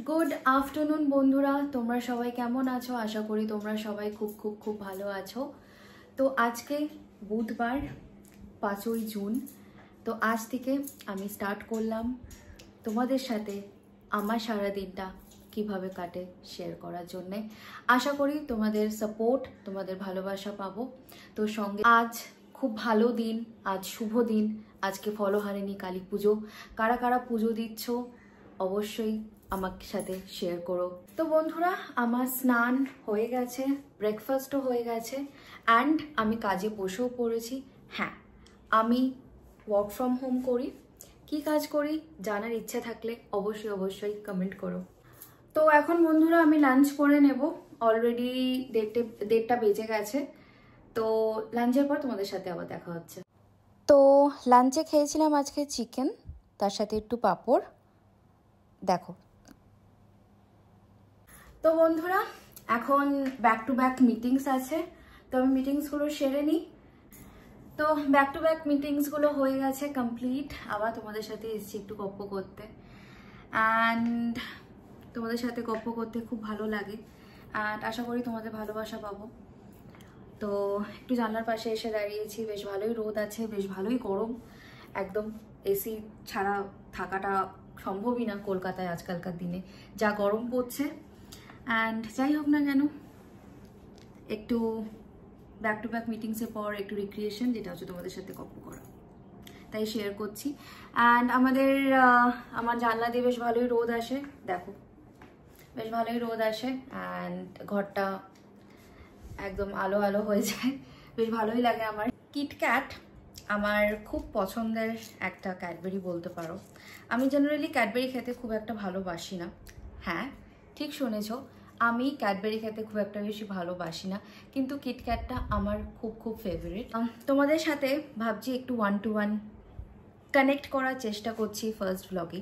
Good afternoon বন্ধুরা, তোমরা সবাই কেমন আছো? আশা করি তোমরা সবাই খুব খুব খুব ভালো আছো। তো আজকে বুধবার 5ই জুন। তো আজ থেকে আমি স্টার্ট করলাম তোমাদের সাথে আমার সারাদিনটা কিভাবে কাটে শেয়ার করার জন্যে। আশা করি তোমাদের সাপোর্ট, তোমাদের ভালোবাসা পাবো। তো সঙ্গে আজ খুব ভালো দিন, আজ শুভ দিন। আজকে ফলহারিণী কালী পুজো। কারা কারা পুজো দিচ্ছ অবশ্যই আমার সাথে শেয়ার করো। তো বন্ধুরা, আমার স্নান হয়ে গেছে, ব্রেকফাস্টও হয়ে গেছে, অ্যান্ড আমি কাজে বসেও পড়েছি। হ্যাঁ, আমি ওয়ার্ক ফ্রম হোম করি। কি কাজ করি জানার ইচ্ছা থাকলে অবশ্যই অবশ্যই কমেন্ট করো। তো এখন বন্ধুরা আমি লাঞ্চ করে নেব। অলরেডি দেড়টা বেজে গেছে। তো লাঞ্চের পর তোমাদের সাথে আবার দেখা হচ্ছে। তো লাঞ্চে খেয়েছিলাম আজকে চিকেন, তার সাথে একটু পাঁপড়। দেখো, তো বন্ধুরা এখন ব্যাক টু ব্যাক মিটিংস আছে, তো আমি মিটিংসগুলো সেরে নিই। তো ব্যাক টু ব্যাক মিটিংসগুলো হয়ে গেছে কমপ্লিট। আবার তোমাদের সাথে এসেছি একটু গপ্প করতে, অ্যান্ড তোমাদের সাথে গপ্প করতে খুব ভালো লাগে, অ্যান্ড আশা করি তোমাদের ভালোবাসা পাবো। তো একটু জানলার পাশে এসে দাঁড়িয়েছি, বেশ ভালোই রোদ আছে, বেশ ভালোই গরম। একদম এসি ছাড়া থাকাটা সম্ভবই না কলকাতায় আজকালকার দিনে, যা গরম পড়ছে। অ্যান্ড যাই হোক না কেন, একটু ব্যাক টু ব্যাক মিটিংসের পর একটু রিক্রিয়েশন, যেটা হচ্ছে তোমাদের সাথে গল্প করা, তাই শেয়ার করছি। অ্যান্ড আমার জানলা দিয়ে বেশ ভালোই রোদ আসে, দেখো বেশ ভালোই রোদ আসে, অ্যান্ড ঘরটা একদম আলো আলো হয়ে যায়, বেশ ভালোই লাগে আমার। কিটক্যাট আমার খুব পছন্দের একটা ক্যাডবেরি বলতে পারো। আমি জেনারেলি ক্যাডবেরি খেতে খুব একটা ভালোবাসি না। হ্যাঁ, ঠিক শুনেছো, আমি ক্যাডবেরি খেতে খুব একটা বেশি ভালোবাসি না, কিন্তু কিটক্যাটটা আমার খুব খুব ফেভারিট। তোমাদের সাথে ভাবছি একটু 1 to 1 কানেক্ট করার চেষ্টা করছি ফার্স্ট ব্লগে।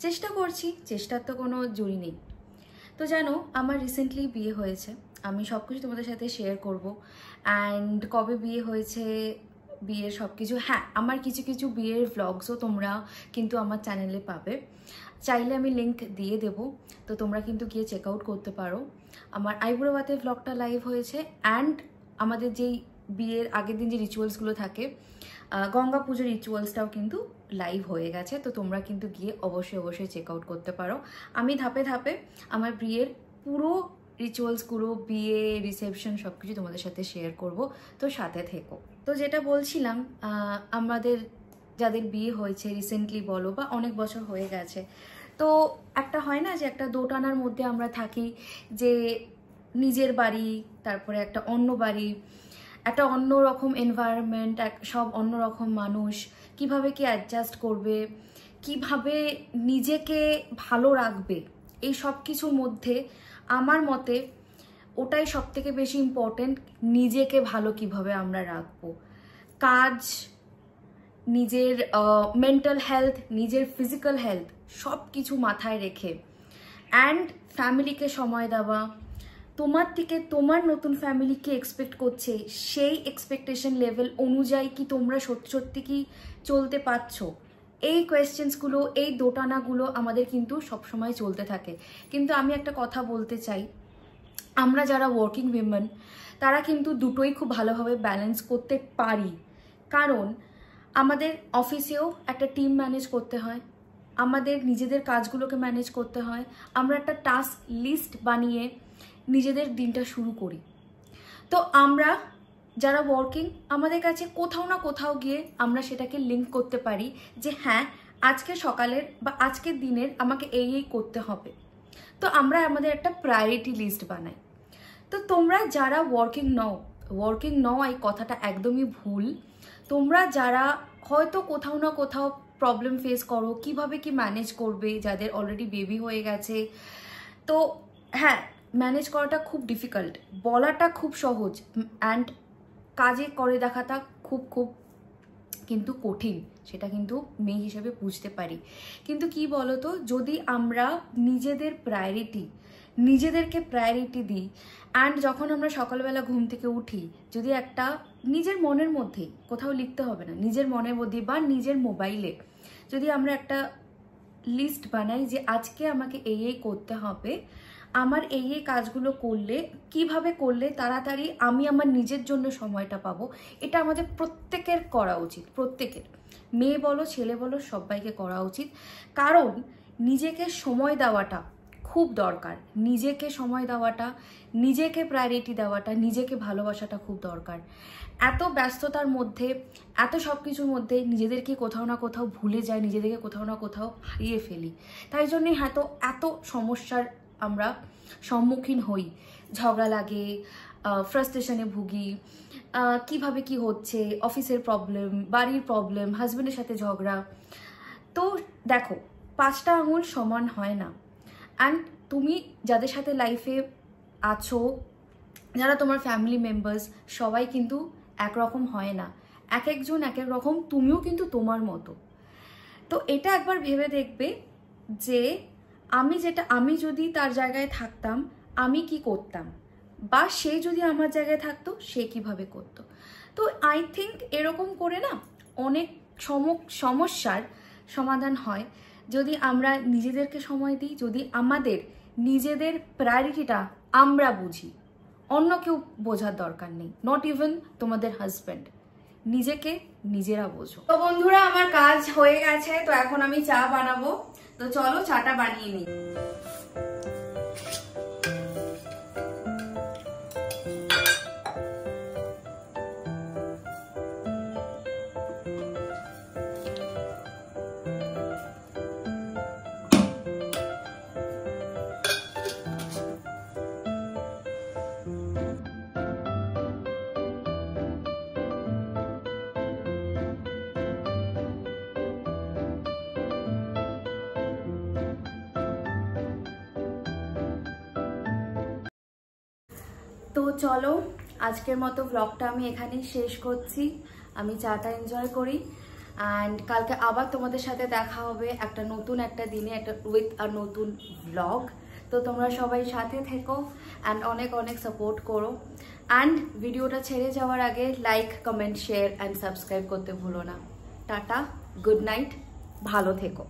চেষ্টা করছি, চেষ্টার তো কোনো জুড়ি নেই। তো জানো, আমার রিসেন্টলি বিয়ে হয়েছে, আমি সব কিছু তোমাদের সাথে শেয়ার করব। অ্যান্ড কবে বিয়ে হয়েছে, বিয়ের সব কিছু, হ্যাঁ আমার কিছু কিছু বিয়ের ভ্লগসও তোমরা কিন্তু আমার চ্যানেলে পাবে, চাইলে আমি লিঙ্ক দিয়ে দেব। তো তোমরা কিন্তু গিয়ে চেক আউট করতে পারো। আমার আইবুড়োভাতের ভ্লগটা লাইভ হয়েছে, অ্যান্ড আমাদের যেই বিয়ের আগের দিন যে রিচুয়ালসগুলো থাকে, গঙ্গা পুজোর রিচুয়ালসটাও কিন্তু লাইভ হয়ে গেছে। তো তোমরা কিন্তু গিয়ে অবশ্যই অবশ্যই চেক আউট করতে পারো। আমি ধাপে ধাপে আমার বিয়ের পুরো রিচুয়ালসগুলো, বিয়ে রিসেপশন সব কিছু তোমাদের সাথে শেয়ার করব, তো সাথে থেকো। তো যেটা বলছিলাম, আমাদের যাদের বিয়ে হয়েছে রিসেন্টলি বলো বা অনেক বছর হয়ে গেছে, তো একটা হয় না যে একটা দোটানার মধ্যে আমরা থাকি, যে নিজের বাড়ি, তারপরে একটা অন্য বাড়ি, একটা অন্য রকম এনভায়রনমেন্ট, সব অন্য রকম মানুষ, কিভাবে কি অ্যাডজাস্ট করবে, কিভাবে নিজেকে ভালো রাখবে, এই সব কিছুর মধ্যে আমার মতে ওটাই সব থেকে বেশি ইম্পর্টেন্ট। নিজেকে ভালো কিভাবে আমরা রাখবো, কাজ, নিজের মেন্টাল হেলথ, নিজের ফিজিক্যাল হেলথ সব কিছু মাথায় রেখে, অ্যান্ড ফ্যামিলিকে সময় দেওয়া, তোমার থেকে তোমার নতুন ফ্যামিলি কি এক্সপেক্ট করছে, সেই এক্সপেকটেশন লেভেল অনুযায়ী কি তোমরা সত্যি সত্যি কি চলতে পারছো, এই কোয়েশ্চেন্সগুলো, এই দোটানাগুলো আমাদের কিন্তু সবসময় চলতে থাকে। কিন্তু আমি একটা কথা বলতে চাই, আমরা যারা ওয়ার্কিং উইমেন তারা কিন্তু দুটোই খুব ভালোভাবে ব্যালেন্স করতে পারি। কারণ আমাদের অফিসেও একটা টিম ম্যানেজ করতে হয়, আমাদের নিজেদের কাজগুলোকে ম্যানেজ করতে হয়, আমরা একটা টাস্ক লিস্ট বানিয়ে নিজেদের দিনটা শুরু করি। তো আমরা যারা ওয়ার্কিং, আমাদের কাছে কোথাও না কোথাও গিয়ে আমরা সেটাকে লিঙ্ক করতে পারি যে হ্যাঁ আজকে সকালের বা আজকের দিনের আমাকে এই এই করতে হবে। তো আমরা আমাদের একটা প্রায়োরিটি লিস্ট বানাই। তো তোমরা যারা ওয়ার্কিং নও এই কথাটা একদমই ভুল। তোমরা যারা হয়তো কোথাও না কোথাও প্রবলেম ফেস করো, কিভাবে কি ম্যানেজ করবে, যাদের অলরেডি বেবি হয়ে গেছে, তো হ্যাঁ ম্যানেজ করাটা খুব ডিফিকাল্ট, বলাটা খুব সহজ, অ্যান্ড কাজে করে দেখাটা খুব খুব কিন্তু কঠিন, সেটা কিন্তু মেয়ে হিসেবে বুঝতে পারি। কিন্তু কি বলতো, যদি আমরা নিজেদেরকে প্রায়োরিটি দিই, অ্যান্ড যখন আমরা সকালবেলা ঘুম থেকে উঠি, যদি একটা নিজের মনের মধ্যেই, কোথাও লিখতে হবে না, নিজের মনের মধ্যে বা নিজের মোবাইলে যদি আমরা একটা লিস্ট বানাই যে আজকে আমাকে এই করতে হবে, আমার এই কাজগুলো করলে কিভাবে করলে তাড়াতাড়ি আমি আমার নিজের জন্য সময়টা পাবো। এটা আমাদের প্রত্যেকের করা উচিত, প্রত্যেকের, মেয়ে বলো ছেলে বলো সবাইকে করা উচিত। কারণ নিজেকে সময় দেওয়াটা খুব দরকার, নিজেকে সময় দেওয়াটা, নিজেকে প্রায়োরিটি দেওয়াটা, নিজেকে ভালোবাসাটা খুব দরকার। এত ব্যস্ততার মধ্যে, এত সব কিছুর মধ্যে নিজেদেরকে কোথাও না কোথাও ভুলে যায়, নিজেদেরকে কোথাও না কোথাও হারিয়ে ফেলি। তাই জন্যই হয়তো এত সমস্যার আমরা সম্মুখীন হই, ঝগড়া লাগে, ফ্রাস্ট্রেশনে ভুগি, কিভাবে কি হচ্ছে, অফিসের প্রবলেম, বাড়ির প্রবলেম, হাজব্যান্ডের সাথে ঝগড়া। তো দেখো, 5টা আঙুল সমান হয় না। অ্যান্ড তুমি যাদের সাথে লাইফে আছো, যারা তোমার ফ্যামিলি মেম্বার্স, সবাই কিন্তু একরকম হয় না, এক একজন এক এক রকম, তুমিও কিন্তু তোমার মতো। তো এটা একবার ভেবে দেখবে যে আমি যদি তার জায়গায় থাকতাম আমি কি করতাম, বা সে যদি আমার জায়গায় থাকতো সে কিভাবে করতো। তো আই থিঙ্ক এরকম করে না অনেক সমস্যার সমাধান হয় যদি আমরা নিজেদেরকে সময় দিই, যদি আমাদের নিজেদের প্রায়োরিটিটা আমরা বুঝি। অন্য কেউ বোঝার দরকার নেই, নট ইভেন তোমাদের হাজব্যান্ড, নিজেকে নিজেরা বোঝো। তো বন্ধুরা, আমার কাজ হয়ে গেছে, তো এখন আমি চা বানাবো। তো চলো চাটা বানিয়ে নিই। তো চলো, আজকের মতো ব্লগটা আমি এখানেই শেষ করছি। আমি চাটা এনজয় করি, অ্যান্ড কালকে আবার তোমাদের সাথে দেখা হবে একটা নতুন একটা দিনে, উইথ আ নতুন ব্লগ। তো তোমরা সবাই সাথে থেকো অ্যান্ড অনেক অনেক সাপোর্ট করো। অ্যান্ড ভিডিওটা ছেড়ে যাওয়ার আগে like, comment, share and subscribe করতে ভুলো না। টাটা, গুড নাইট, ভালো থেকো।